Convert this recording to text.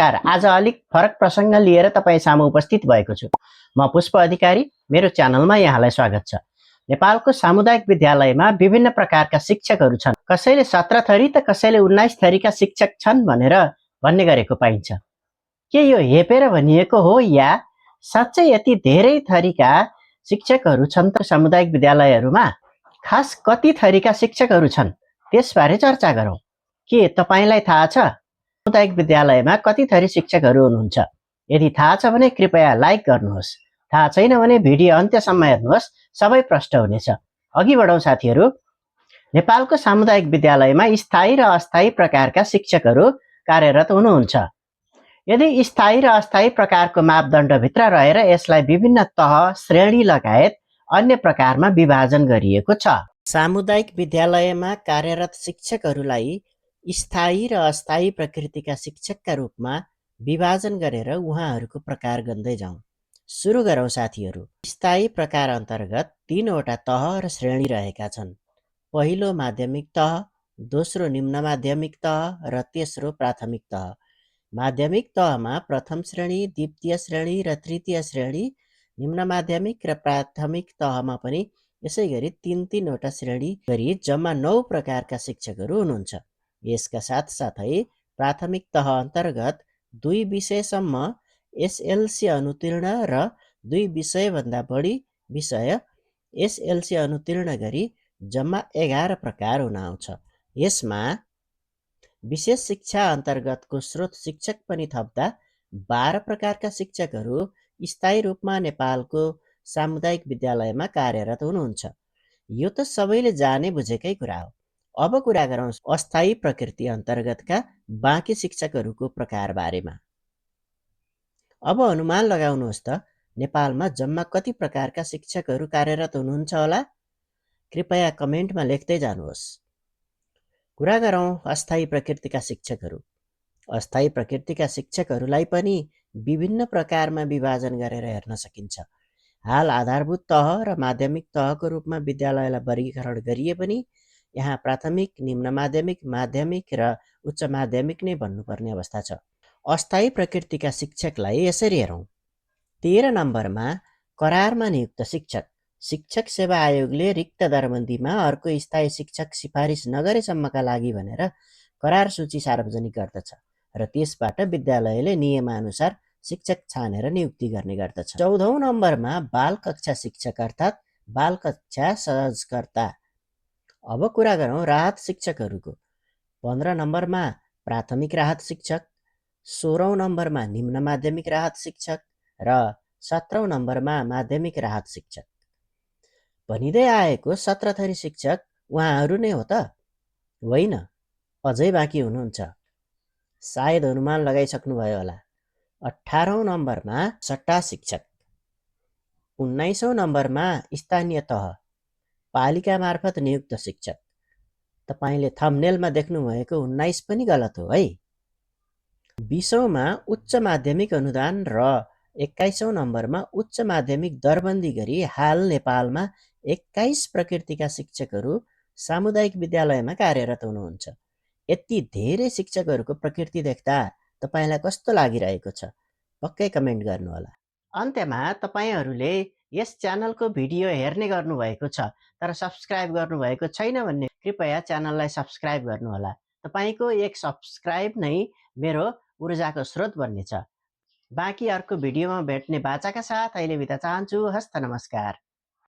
नमस्कार। आज अलिक फरक प्रसङ्ग लिएर तपाईँ सामु उपस्थित भएको छु। म पुष्प अधिकारी, मेरो च्यानलमा यहाँलाई स्वागत छ। नेपालको सामुदायिक विद्यालयमा विभिन्न प्रकारका शिक्षकहरू छन्। कसैले 17 थरी त कसैले 19 थरीका शिक्षक छन् भनेर भन्ने गरेको पाइन्छ। के यो हेपेर भनिएको हो या साँच्चै यति धेरै थरीका शिक्षकहरू छन् त सामुदायिक विद्यालयहरूमा? खास कति थरीका शिक्षकहरू छन् त्यसबारे चर्चा गरौँ। के तपाईलाई थाहा छ सामुदायिक विद्यालयमा कति थरी शिक्षकहरू हुनुहुन्छ? यदि थाहा छ भने कृपया लाइक गर्नुहोस्। थाहा छैन भने भिडियो अन्त्यसम्म हेर्नुहोस्, सबै प्रष्ट हुनेछ। अघि बढौँ साथीहरू। नेपालको सामुदायिक विद्यालयमा स्थायी र अस्थायी प्रकारका शिक्षकहरू कार्यरत हुनुहुन्छ। यदि स्थायी र अस्थायी प्रकारको मापदण्डभित्र रहेर यसलाई विभिन्न तह, श्रेणी लगायत अन्य प्रकारमा विभाजन गरिएको छ। सामुदायिक विद्यालयमा कार्यरत शिक्षकहरूलाई स्थायी र अस्थायी प्रकृतिका शिक्षकका रूपमा विभाजन गरेर उहाँहरूको प्रकार गर्दै जाउँ। सुरु गरौँ साथीहरू। स्थायी प्रकार अन्तर्गत 3 वटा तह र श्रेणी रहेका छन्। पहिलो माध्यमिक तह, दोस्रो निम्न माध्यमिक तह र तेस्रो प्राथमिक तह। माध्यमिक तहमा प्रथम श्रेणी, द्वितीय श्रेणी र तृतीय श्रेणी, निम्न माध्यमिक र प्राथमिक तहमा पनि यसै गरी 3-3 वटा श्रेणी गरी जम्मा 9 प्रकारका शिक्षकहरू हुनुहुन्छ। यसका साथसाथै प्राथमिक तह अन्तर्गत 2 विषयसम्म एसएलसी अनुतीर्ण र 2 विषयभन्दा बढी विषय एसएलसी अनुतीर्ण गरी जम्मा 11 प्रकार हुन आउँछ। यसमा विशेष शिक्षा अन्तर्गतको स्रोत शिक्षक पनि थप्दा 12 प्रकारका शिक्षकहरू स्थायी रूपमा नेपालको सामुदायिक विद्यालयमा कार्यरत हुनुहुन्छ। यो त सबैले जाने बुझेकै कुरा हो। अब कुरा गरौँ अस्थायी प्रकृति अन्तर्गतका बाँकी शिक्षकहरूको प्रकार बारेमा। अब अनुमान लगाउनुहोस् त नेपालमा जम्मा कति प्रकारका शिक्षकहरू कार्यरत हुनुहुन्छ होला? कृपया कमेन्टमा लेख्दै जानुहोस्। कुरा गरौँ अस्थायी प्रकृतिका शिक्षकहरू। अस्थायी प्रकृतिका शिक्षकहरूलाई पनि विभिन्न प्रकारमा विभाजन गरेर हेर्न सकिन्छ। हाल आधारभूत तह र माध्यमिक तहको रूपमा विद्यालयलाई वर्गीकरण गरिए पनि यहाँ प्राथमिक, निम्न माध्यमिक, माध्यमिक र उच्च माध्यमिक नै भन्नुपर्ने अवस्था छ। अस्थायी प्रकृतिका शिक्षकलाई यसरी हेरौँ। 13 नम्बरमा करारमा नियुक्त शिक्षक। शिक्षक सेवा आयोगले रिक्त दरबन्दीमा अर्को स्थायी शिक्षक सिफारिस नगरेसम्मका लागि भनेर करार सूची सार्वजनिक गर्दछ र त्यसबाट विद्यालयले नियमानुसार शिक्षक छानेर नियुक्ति गर्ने गर्दछ। 14औं नम्बरमा बाल कक्षा शिक्षक अर्थात् बाल कक्षा सहजकर्ता। अब कुरा गरौँ राहत शिक्षकहरूको। 15 नम्बरमा प्राथमिक राहत शिक्षक, 16औं नम्बरमा निम्न माध्यमिक राहत शिक्षक र 17औं नम्बरमा माध्यमिक राहत शिक्षक। भनिँदै आएको 17 थरी शिक्षक उहाँहरू नै हो त? होइन, अझै बाँकी हुनुहुन्छ। सायद अनुमान लगाइसक्नुभयो होला। 18औं नम्बरमा सट्टा शिक्षक, 19औं नम्बरमा स्थानीय तह पालिका मार्फत नियुक्त शिक्षक। तपाईले थम्बनेलमा देख्नुभएको 19 पनि गलत हो है। 20औंमा उच्च माध्यमिक अनुदान र 21औं नम्बरमा उच्च माध्यमिक दरबन्दी गरी हाल नेपालमा 21 प्रकृतिका शिक्षकहरू सामुदायिक विद्यालयमा कार्यरत हुनुहुन्छ। यति धेरै शिक्षकहरूको प्रकृति देख्दा तपाईलाई कस्तो लागिरहेको छ? पक्कै कमेन्ट गर्नुहोला। अन्त्यमा तपाईहरूले यस च्यानलको भिडियो हेर्ने गर्नुभएको छ तर सब्स्क्राइब गर्नुभएको छैन भने कृपया च्यानललाई सब्स्क्राइब गर्नुहोला। तपाईको एक सब्स्क्राइब नै मेरो ऊर्जाको स्रोत बन्नेछ। बाँकी अर्को भिडियोमा भेट्ने बाचाका साथ अहिले बिदा चाहन्छु। हस्त नमस्कार।